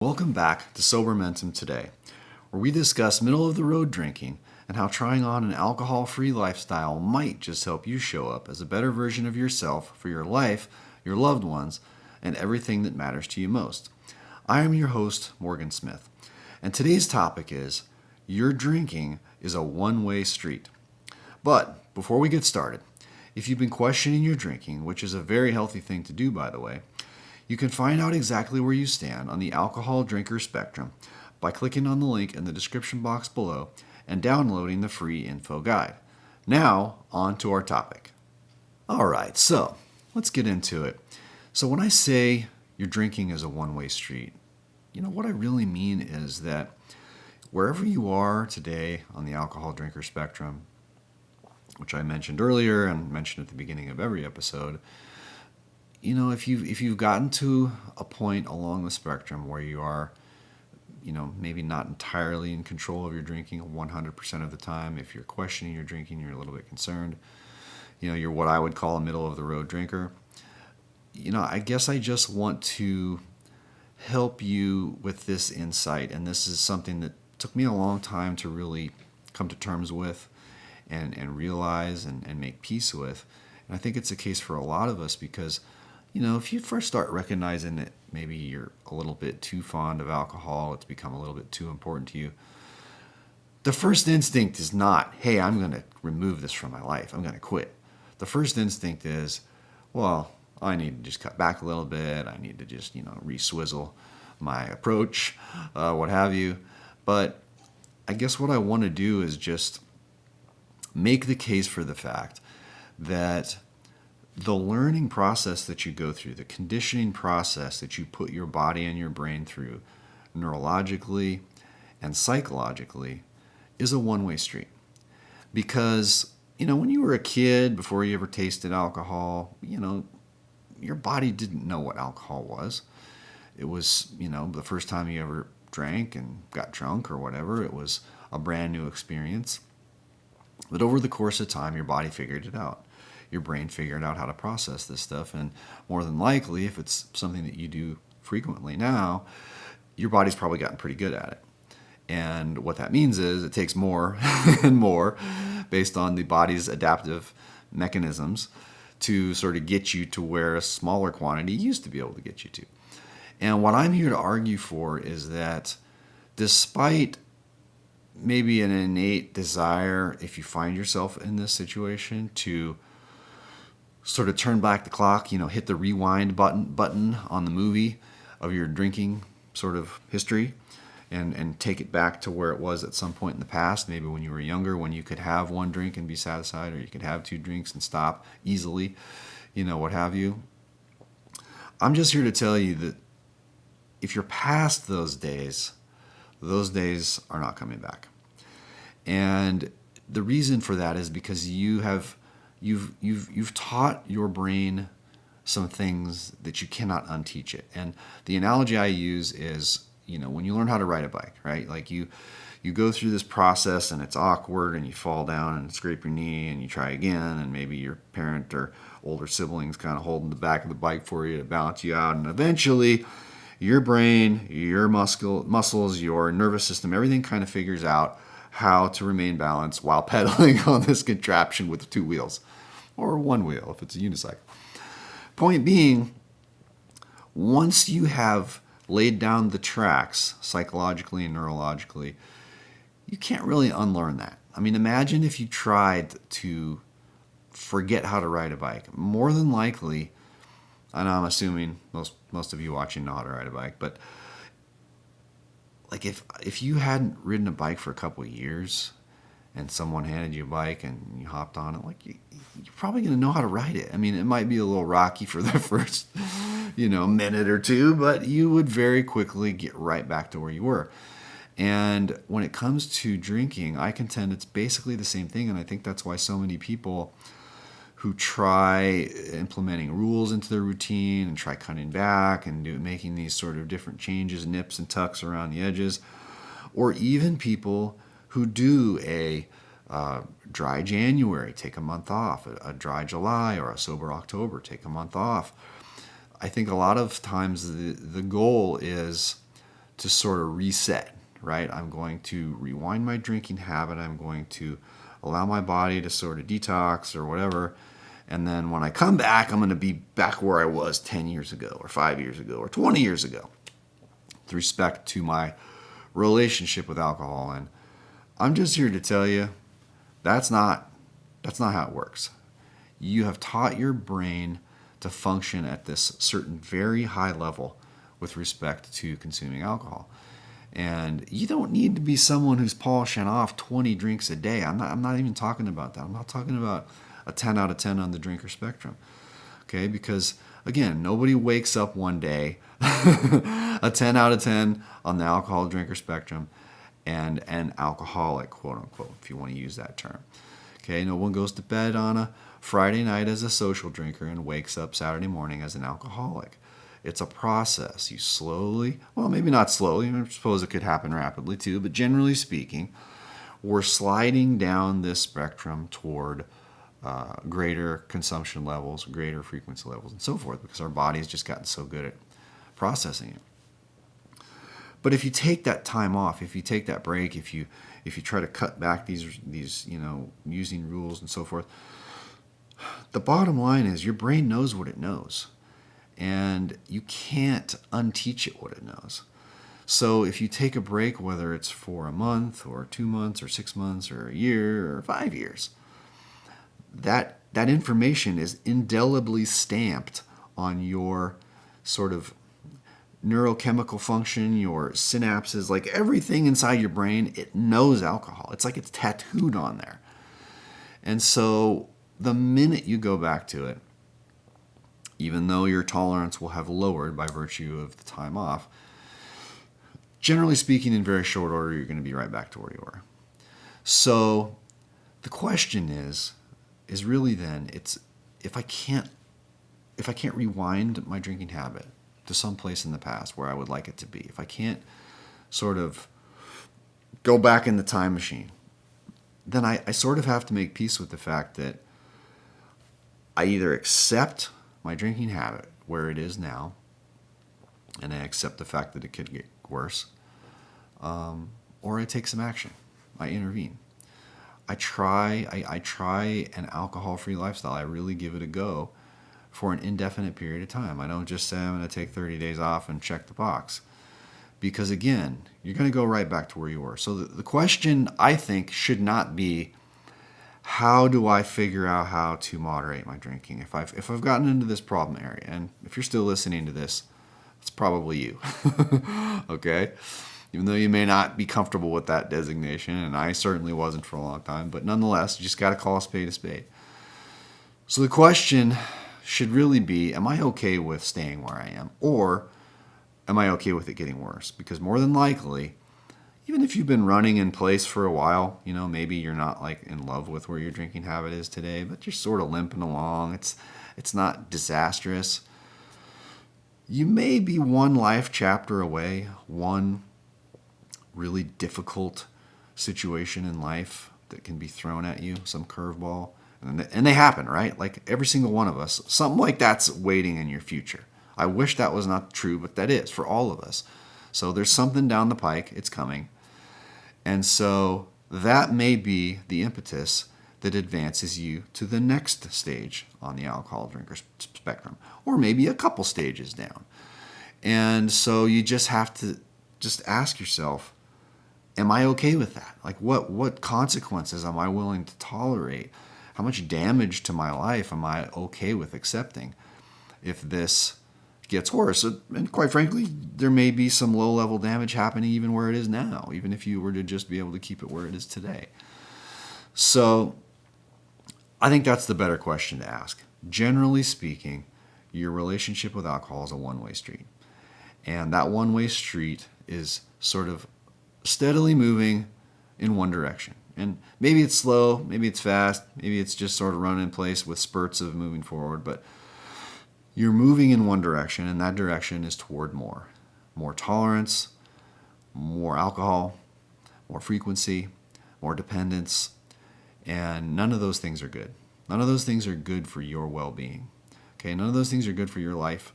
Welcome back to Sober Mentum Today, where we discuss middle-of-the-road drinking and how trying on an alcohol-free lifestyle might just help you show up as a better version of yourself for your life, your loved ones, and everything that matters to you most. I am your host, Morgan Smith, and today's topic is, your drinking is a one-way street. But before we get started, if you've been questioning your drinking, which is a very healthy thing to do, by the way, you can find out exactly where you stand on the alcohol drinker spectrum by clicking on the link in the description box below and downloading the free info guide. Now, on to our topic. All right, so let's get into it. So when I say your drinking is a one-way street, what I really mean is that wherever you are today on the alcohol drinker spectrum, which I mentioned earlier and mentioned at the beginning of every episode, if you've gotten to a point along the spectrum where you are, maybe not entirely in control of your drinking 100% of the time, if you're questioning your drinking, you're a little bit concerned, you're what I would call a middle-of-the-road drinker, I guess I just want to help you with this insight, and this is something that took me a long time to really come to terms with and realize and make peace with. And I think it's the case for a lot of us because, if you first start recognizing that maybe you're a little bit too fond of alcohol, it's become a little bit too important to you, the first instinct is not, hey, I'm going to remove this from my life, I'm going to quit. The first instinct is, well, I need to just cut back a little bit, I need to just, re-swizzle my approach, what have you. But I guess what I want to do is just make the case for the fact that the learning process that you go through, the conditioning process that you put your body and your brain through neurologically and psychologically is a one-way street. Because, when you were a kid, before you ever tasted alcohol, your body didn't know what alcohol was. It was, the first time you ever drank and got drunk or whatever, it was a brand new experience. But over the course of time, your body figured it out. Your brain figured out how to process this stuff, and more than likely, if it's something that you do frequently now, your body's probably gotten pretty good at it. And what that means is it takes more and more based on the body's adaptive mechanisms to sort of get you to where a smaller quantity used to be able to get you to. And what I'm here to argue for is that despite maybe an innate desire, if you find yourself in this situation, to sort of turn back the clock, hit the rewind button on the movie of your drinking sort of history and take it back to where it was at some point in the past, maybe when you were younger, when you could have one drink and be satisfied, or you could have two drinks and stop easily, what have you. I'm just here to tell you that if you're past those days are not coming back. And the reason for that is because you've taught your brain some things that you cannot unteach it. And the analogy I use is, when you learn how to ride a bike, right? Like you go through this process and it's awkward and you fall down and scrape your knee and you try again, and maybe your parent or older siblings kind of holding the back of the bike for you to balance you out, and eventually your brain, your muscles, your nervous system, everything kind of figures out how to remain balanced while pedaling on this contraption with two wheels, or one wheel if it's a unicycle. Point being, once you have laid down the tracks psychologically and neurologically, you can't really unlearn that. I mean, imagine if you tried to forget how to ride a bike. More than likely, I know I'm assuming most of you watching know how to ride a bike, but like if you hadn't ridden a bike for a couple of years and someone handed you a bike and you hopped on it, like you're probably going to know how to ride it. I mean, it might be a little rocky for the first, minute or two, but you would very quickly get right back to where you were. And when it comes to drinking, I contend it's basically the same thing, and I think that's why so many people who try implementing rules into their routine and try cutting back and making these sort of different changes, nips and tucks around the edges, or even people who do a dry January, take a month off, a dry July or a sober October, take a month off. I think a lot of times the goal is to sort of reset, right? I'm going to rewind my drinking habit. I'm going to allow my body to sort of detox or whatever. And then when I come back, I'm going to be back where I was 10 years ago or 5 years ago or 20 years ago with respect to my relationship with alcohol. And I'm just here to tell you that's not how it works. You have taught your brain to function at this certain very high level with respect to consuming alcohol. And you don't need to be someone who's polishing off 20 drinks a day. I'm not even talking about that. I'm not talking about a 10 out of 10 on the drinker spectrum. Okay, because again, nobody wakes up one day a 10 out of 10 on the alcohol drinker spectrum and an alcoholic, quote unquote, if you want to use that term. Okay, no one goes to bed on a Friday night as a social drinker and wakes up Saturday morning as an alcoholic. It's a process. You slowly, well, maybe not slowly, I suppose it could happen rapidly too, but generally speaking, we're sliding down this spectrum toward greater consumption levels, greater frequency levels, and so forth, because our body's just gotten so good at processing it. But if you take that time off, if you take that break, if you try to cut back these using rules and so forth, the bottom line is your brain knows what it knows. And you can't unteach it what it knows. So if you take a break, whether it's for a month or 2 months or 6 months or a year or 5 years, that information is indelibly stamped on your sort of neurochemical function, your synapses, like everything inside your brain, it knows alcohol. It's like it's tattooed on there. And so the minute you go back to it, even though your tolerance will have lowered by virtue of the time off, generally speaking, in very short order, you're going to be right back to where you were. So the question is really then, it's if I can't rewind my drinking habit to some place in the past where I would like it to be, if I can't sort of go back in the time machine, then I sort of have to make peace with the fact that I either accept my drinking habit where it is now, and I accept the fact that it could get worse, or I take some action. I intervene. I try an alcohol-free lifestyle. I really give it a go for an indefinite period of time. I don't just say I'm going to take 30 days off and check the box. Because again, you're going to go right back to where you were. So the question, I think, should not be, how do I figure out how to moderate my drinking? If I've gotten into this problem area, and if you're still listening to this, it's probably you. Okay? Even though you may not be comfortable with that designation, and I certainly wasn't for a long time, but nonetheless, you just got to call a spade a spade. So the question should really be, am I okay with staying where I am? Or am I okay with it getting worse? Because more than likely, even if you've been running in place for a while, maybe you're not like in love with where your drinking habit is today, but you're sort of limping along. It's not disastrous. You may be one life chapter away, one really difficult situation in life that can be thrown at you, some curveball, and they happen, right? Like every single one of us, something like that's waiting in your future. I wish that was not true, but that is for all of us. So there's something down the pike, it's coming. And so that may be the impetus that advances you to the next stage on the alcohol drinker spectrum, or maybe a couple stages down. And so you just have to just ask yourself, am I okay with that? Like what consequences am I willing to tolerate? How much damage to my life am I okay with accepting if this gets worse? And quite frankly, there may be some low-level damage happening even where it is now, even if you were to just be able to keep it where it is today. So I think that's the better question to ask. Generally speaking, your relationship with alcohol is a one-way street. And that one-way street is sort of steadily moving in one direction. And maybe it's slow, maybe it's fast, maybe it's just sort of running in place with spurts of moving forward, but you're moving in one direction, and that direction is toward more tolerance, more alcohol, more frequency, more dependence, and none of those things are good. None of those things are good for your well-being. Okay, none of those things are good for your life.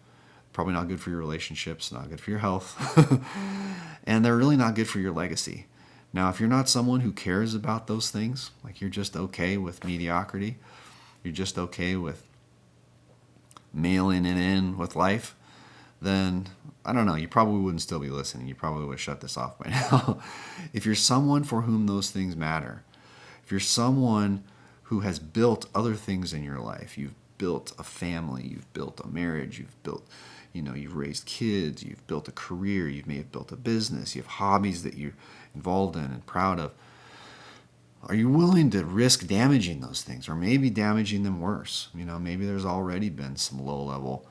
Probably not good for your relationships, not good for your health, and they're really not good for your legacy. Now, if you're not someone who cares about those things, like you're just okay with mediocrity, you're just okay with mailing it in with life, then I don't know, you probably wouldn't still be listening. You probably would shut this off by now. If you're someone for whom those things matter, if you're someone who has built other things in your life, you've built a family, you've built a marriage, you've raised kids, you've built a career, you may have built a business, you have hobbies that you're involved in and proud of. Are you willing to risk damaging those things, or maybe damaging them worse? Maybe there's already been some low-level,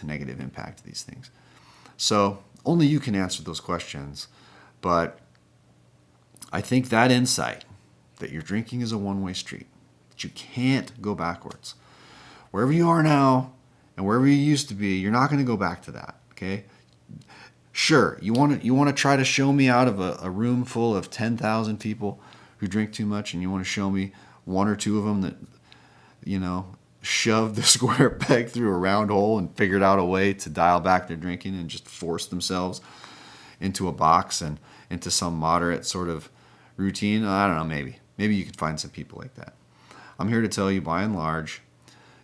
negative impact to these things. So only you can answer those questions. But I think that insight that your drinking is a one-way street, that you can't go backwards. Wherever you are now and wherever you used to be, you're not going to go back to that. Okay. Sure, you want to try to show me out of a room full of 10,000 people who drink too much, and you want to show me one or two of them that, shoved the square peg through a round hole and figured out a way to dial back their drinking and just force themselves into a box and into some moderate sort of routine. I don't know, maybe you could find some people like that. I'm here to tell you, by and large,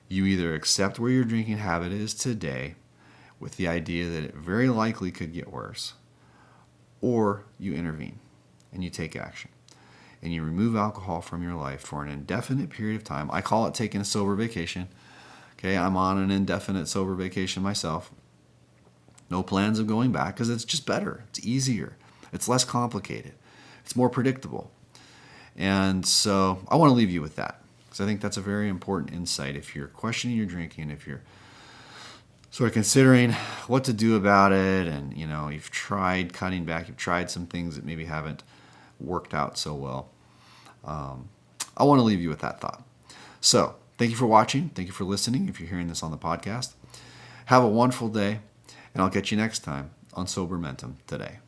you either accept where your drinking habit is today with the idea that it very likely could get worse, or you intervene and you take action and you remove alcohol from your life for an indefinite period of time. I call it taking a sober vacation. Okay, I'm on an indefinite sober vacation myself. No plans of going back, because it's just better. It's easier. It's less complicated. It's more predictable. And so I want to leave you with that, because I think that's a very important insight. If you're questioning your drinking, if you're sort of considering what to do about it, and you've tried cutting back, you've tried some things that maybe haven't worked out so well, I want to leave you with that thought. So thank you for watching. Thank you for listening. If you're hearing this on the podcast, have a wonderful day, and I'll catch you next time on Sober Mentum Today.